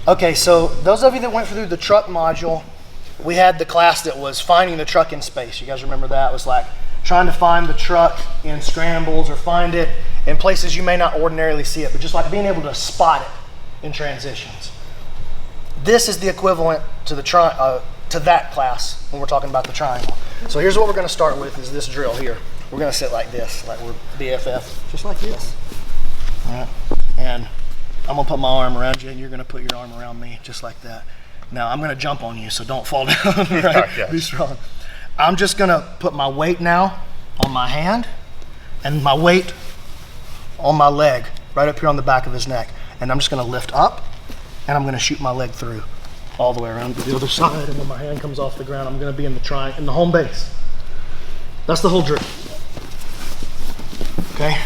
Okay, so those of you that went through the truck module, we had the class that was finding the truck in space. You guys remember that? It was like trying to find the truck in scrambles or find it in places you may not ordinarily see it, but just like being able to spot it in transitions. This is the equivalent to the to that class when we're talking about the triangle. So here's what we're going to start with is this drill here. We're going to sit like this, like we're BFF, just like this. All right, and I'm gonna put my arm around you and you're gonna put your arm around me just like that. Now I'm gonna jump on you, so don't fall down, right? Yes. Be strong. I'm just gonna put my weight now on my hand and my weight on my leg, right up here on the back of his neck. And I'm just gonna lift up and I'm gonna shoot my leg through all the way around to the other side. And when my hand comes off the ground, I'm gonna be in the home base. That's the whole drill. Okay?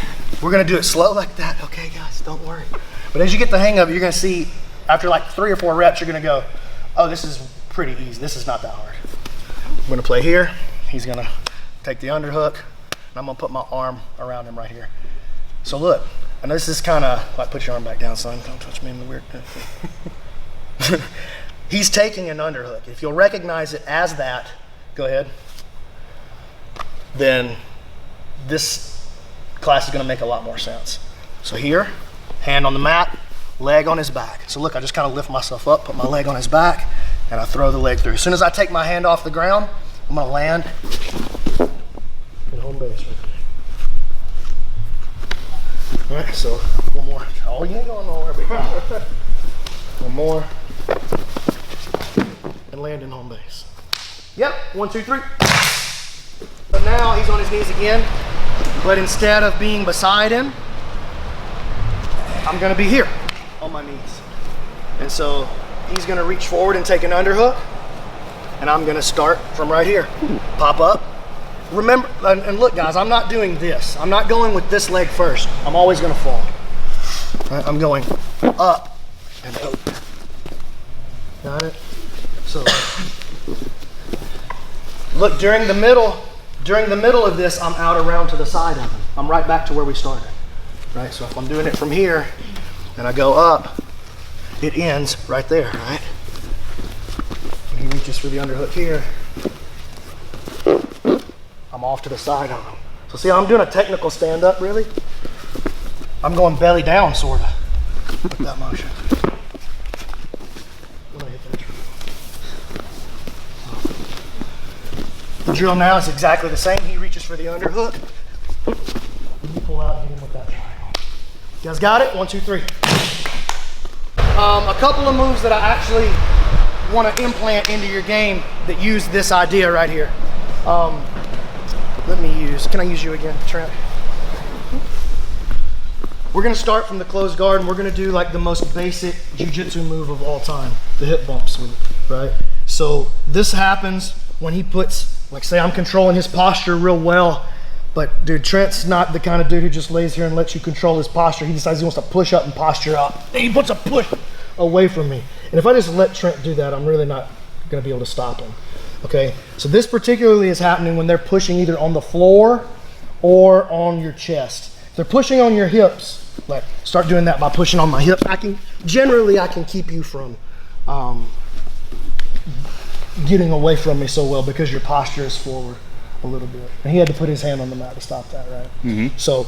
We're gonna do it slow like that, okay guys, don't worry. But as you get the hang of it, you're gonna see, after like 3 or 4 reps, you're gonna go, oh, this is pretty easy. This is not that hard. I'm gonna play here. He's gonna take the underhook, and I'm gonna put my arm around him right here. So look, I know this is kinda, like put your arm back down, son. Don't touch me in the weird. He's taking an underhook. If you'll recognize it as that, go ahead, then this class is gonna make a lot more sense. So here, hand on the mat, leg on his back. So look, I just kind of lift myself up, put my leg on his back, and I throw the leg through. As soon as I take my hand off the ground, I'm gonna land in home base right there. All right, so one more. Oh, you ain't going nowhere, big guy. One more, and land in home base. Yep, 1, 2, 3. But now he's on his knees again, but instead of being beside him, I'm gonna be here on my knees. And so he's gonna reach forward and take an underhook, and I'm gonna start from right here. Pop up. Remember, and look guys, I'm not doing this. I'm not going with this leg first. I'm always gonna fall. Right, I'm going up and open. Got it? So, look, during the middle of this, I'm out around to the side of him. I'm right back to where we started. Right, so if I'm doing it from here and I go up, it ends right there, right? When he reaches for the underhook here, I'm off to the side of him. So see how I'm doing a technical stand up, really? I'm going belly down, sorta, with that motion. When I hit that drill. The drill now is exactly the same. He reaches for the underhook. You pull out and hit him with that triangle. You guys got it? 1, 2, 3. A couple of moves that I actually want to implant into your game that use this idea right here. Can I use you again, Trent? We're gonna start from the closed guard and we're gonna do like the most basic jiu-jitsu move of all time, the hip bump sweep, right? So this happens when he puts, like say I'm controlling his posture real well, but dude, Trent's not the kind of dude who just lays here and lets you control his posture. He decides he wants to push up and posture up. He puts a push away from me. And if I just let Trent do that, I'm really not gonna be able to stop him. Okay, so this particularly is happening when they're pushing either on the floor or on your chest. If they're pushing on your hips, like start doing that by pushing on my hips. I can keep you from getting away from me so well because your posture is forward a little bit. And he had to put his hand on the mat to stop that, right? Mm-hmm. So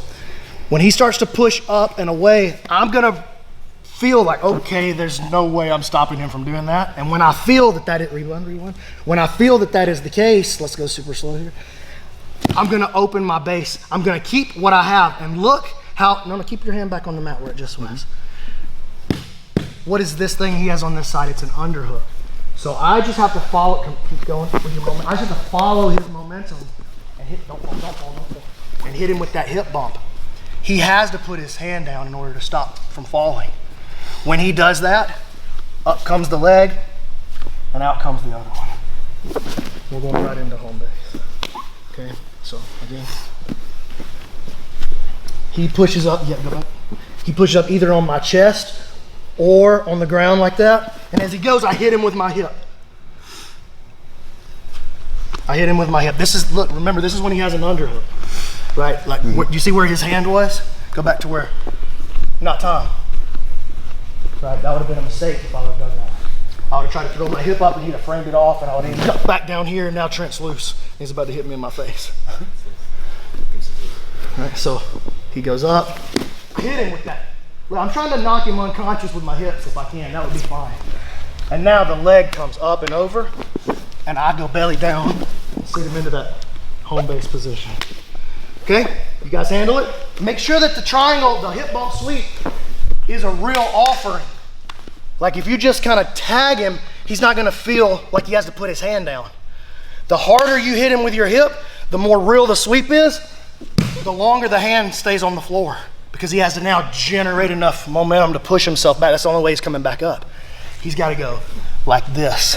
when he starts to push up and away, I'm gonna feel like, okay, there's no way I'm stopping him from doing that. And when I feel that rewind. When I feel that that is the case, let's go super slow here. I'm gonna open my base. I'm gonna keep what I have and look how, no, keep your hand back on the mat where it just was. What is this thing he has on this side? It's an underhook. So I just have to follow, keep going with your moment. I just have to follow his momentum and hit, don't fall, and hit him with that hip bump. He has to put his hand down in order to stop from falling. When he does that, up comes the leg, and out comes the other one. We're going right into home base. Okay, so again. He pushes up, yeah, go back. He pushes up either on my chest or on the ground like that. And as he goes, I hit him with my hip. I hit him with my hip. This is, look, remember, this is when he has an underhook, right? Like, you see where his hand was? Go back to where, not Tom. Right, that would have been a mistake if I would have done that. I would have tried to throw my hip up and he'd have framed it off, and I would have ended up back down here, and now Trent's loose. He's about to hit me in my face. All right, so he goes up. I hit him with that. Well, I'm trying to knock him unconscious with my hips if I can. That would be fine. And now the leg comes up and over, and I go belly down, sit him into that home base position. Okay, you guys handle it? Make sure that the triangle, the hip bump sweep, is a real offering. Like if you just kind of tag him, he's not gonna feel like he has to put his hand down. The harder you hit him with your hip, the more real the sweep is, the longer the hand stays on the floor, because he has to now generate enough momentum to push himself back. That's the only way he's coming back up. He's gotta go like this.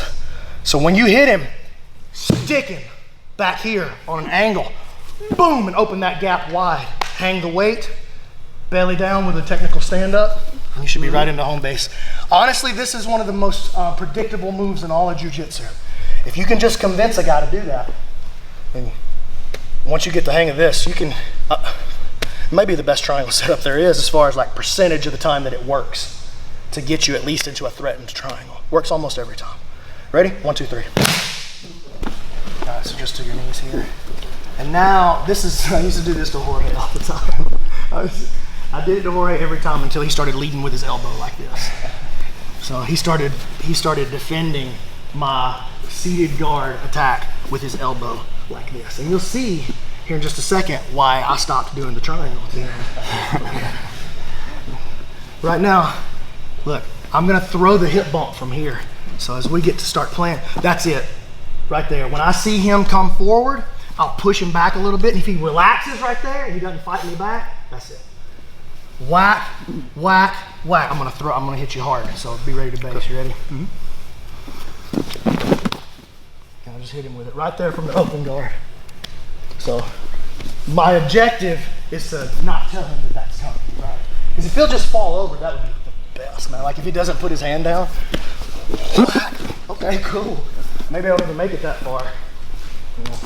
So when you hit him, stick him back here on an angle, boom, and open that gap wide. Hang the weight, belly down with a technical stand up, and you should be right into home base. Honestly, this is one of the most predictable moves in all of jiu-jitsu. If you can just convince a guy to do that, and once you get the hang of this, you can, maybe the best triangle setup there is as far as like percentage of the time that it works to get you at least into a threatened triangle. Works almost every time. Ready? 1, 2, 3. All right, so just to your knees here. And now, this is, I used to do this to Jorge all the time. I did it to Jorge every time until he started leading with his elbow like this. So he started defending my seated guard attack with his elbow like this. And you'll see here in just a second why I stopped doing the triangle. Right now, look, I'm gonna throw the hip bump from here. So as we get to start playing, that's it, right there. When I see him come forward, I'll push him back a little bit, and if he relaxes right there and he doesn't fight me back, that's it. Whack, whack, whack. I'm gonna hit you hard, so be ready to base. You ready? Mm-hmm. I'll just hit him with it right there from the open guard. So my objective is to not tell him that that's coming, right? Because if he'll just fall over, that would be the best, man. Like if he doesn't put his hand down, okay, cool. Maybe I'll never make it that far. You know.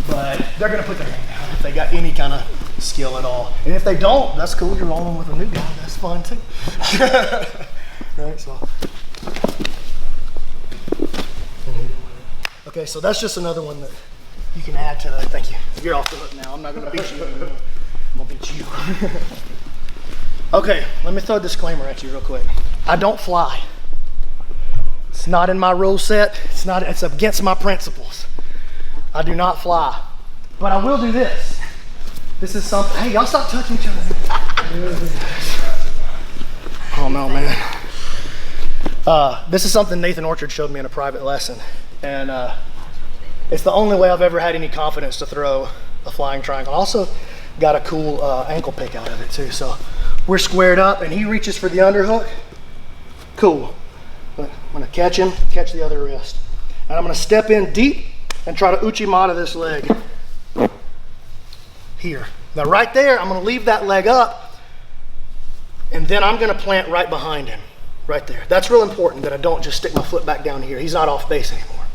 But they're gonna put their hand down if they got any kind of skill at all. And if they don't, that's cool. You're rolling with a new guy. That's fine too. Right, so. Okay, so that's just another one that you can add to that. Thank you. You're off the hook now. I'm not gonna beat you anymore. I'm gonna beat you. Okay, let me throw a disclaimer at you real quick. I don't fly. It's not in my rule set. It's against my principles. I do not fly. But I will do this. This is something, hey, y'all stop touching each other. Oh no, man. This is something Nathan Orchard showed me in a private lesson. And it's the only way I've ever had any confidence to throw a flying triangle. Also got a cool ankle pick out of it too. So we're squared up and he reaches for the underhook. Cool. I'm gonna catch him, catch the other wrist. And I'm gonna step in deep and try to uchimata this leg. Here. Now right there, I'm gonna leave that leg up and then I'm gonna plant right behind him. Right there. That's real important that I don't just stick my foot back down here. He's not off base anymore.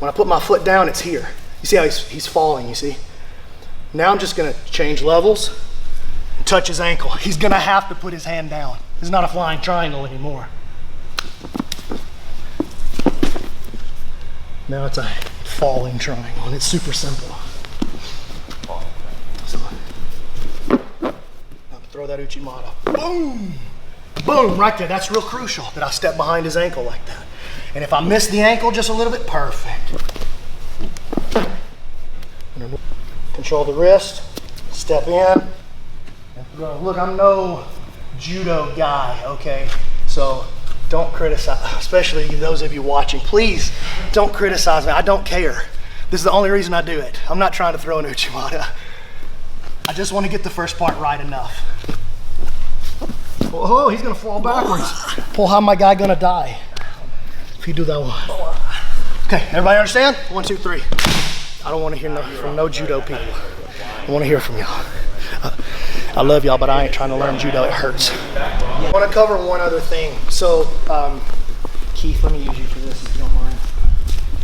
When I put my foot down, it's here. You see how he's falling, you see? Now I'm just gonna change levels and touch his ankle. He's gonna have to put his hand down. It's not a flying triangle anymore. Now it's a falling triangle and it's super simple. So, I'll throw that uchimata. Boom! Boom, right there. That's real crucial that I step behind his ankle like that. And if I miss the ankle just a little bit, perfect. Control the wrist, step in, and throw. Look, I'm no judo guy, okay? So don't criticize, especially those of you watching. Please don't criticize me. I don't care. This is the only reason I do it. I'm not trying to throw an uchimata. I just want to get the first part right enough. Oh, he's gonna fall backwards. Paul, how my guy gonna die if you do that one? Okay, everybody understand? 1, 2, 3. I don't want to hear from no judo people. I want to hear from y'all. I love y'all, but I ain't trying to learn judo. It hurts. I want to cover one other thing. So, Keith, let me use you for this if you don't mind.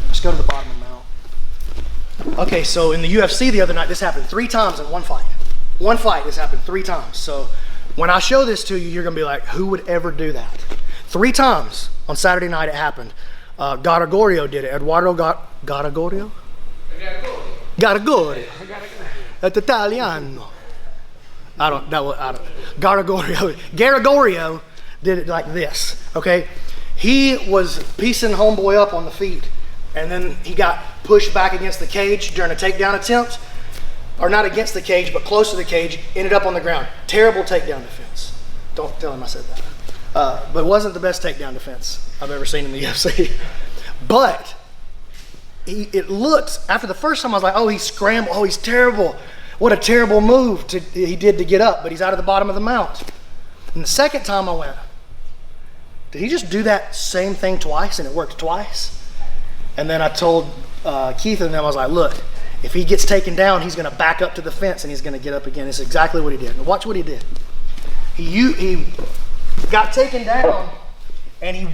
Just go to the bottom of the mount. Okay, so in the UFC the other night, this happened 3 times in one fight. One fight, this happened 3 times. So When I show this to you, you're gonna be like, who would ever do that? 3 times on Saturday night it happened. Gargorio did it. Eduardo Gargorio? Gargorio. At Italiano. Gargorio did it like this, okay? He was piecing homeboy up on the feet, and then he got pushed back against the cage during a takedown attempt, or not against the cage, but close to the cage, ended up on the ground. Terrible takedown defense. Don't tell him I said that. But it wasn't the best takedown defense I've ever seen in the UFC. But it looked, after the first time I was like, oh, he scrambled, oh, he's terrible. What a terrible move he did to get up, but he's out of the bottom of the mount. And the second time I went, did he just do that same thing twice and it worked twice? And then I told Keith and them, I was like, look, if he gets taken down, he's gonna back up to the fence and he's gonna get up again. It's exactly what he did. And watch what he did. He got taken down and he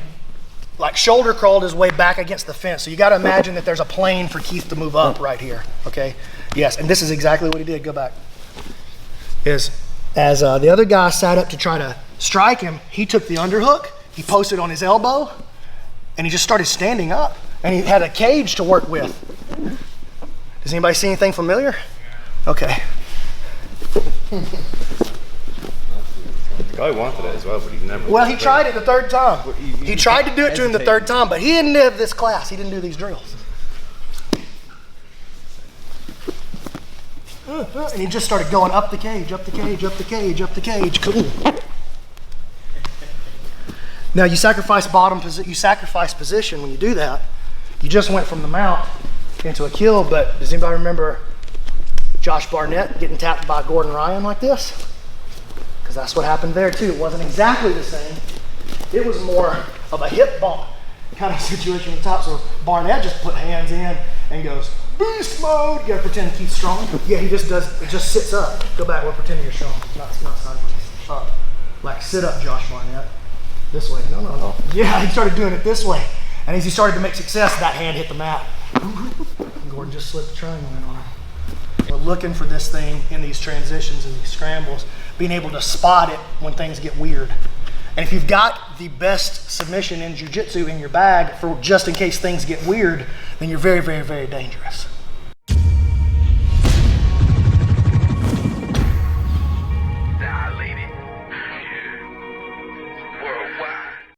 like shoulder crawled his way back against the fence. So you gotta imagine that there's a plane for Keith to move up right here, okay? Yes, and this is exactly what he did. Go back. As the other guy sat up to try to strike him, he took the underhook, he posted on his elbow, and he just started standing up. And he had a cage to work with. Does anybody see anything familiar? Okay. The guy wanted it as well, but he never. Well, he tried it the third time. He tried to do it to him the third time, but he didn't have this class. He didn't do these drills. And he just started going up the cage, up the cage, up the cage, up the cage. Cool. Now you sacrifice position when you do that. You just went from the mount into a kill, but does anybody remember Josh Barnett getting tapped by Gordon Ryan like this? Because that's what happened there too. It wasn't exactly the same. It was more of a hip bump kind of situation on top. So Barnett just put hands in and goes, beast mode. You gotta pretend Keith's strong. Yeah, he just does, it just sits up. Go back, we're pretending you're strong. Not sideways. Up. Like sit up, Josh Barnett. This way. No. Yeah, he started doing it this way. And as he started to make success, that hand hit the mat. Gordon just slipped the triangle in on him. We're looking for this thing in these transitions and these scrambles, being able to spot it when things get weird. And if you've got the best submission in jiu-jitsu in your bag for just in case things get weird, then you're very, very, very dangerous.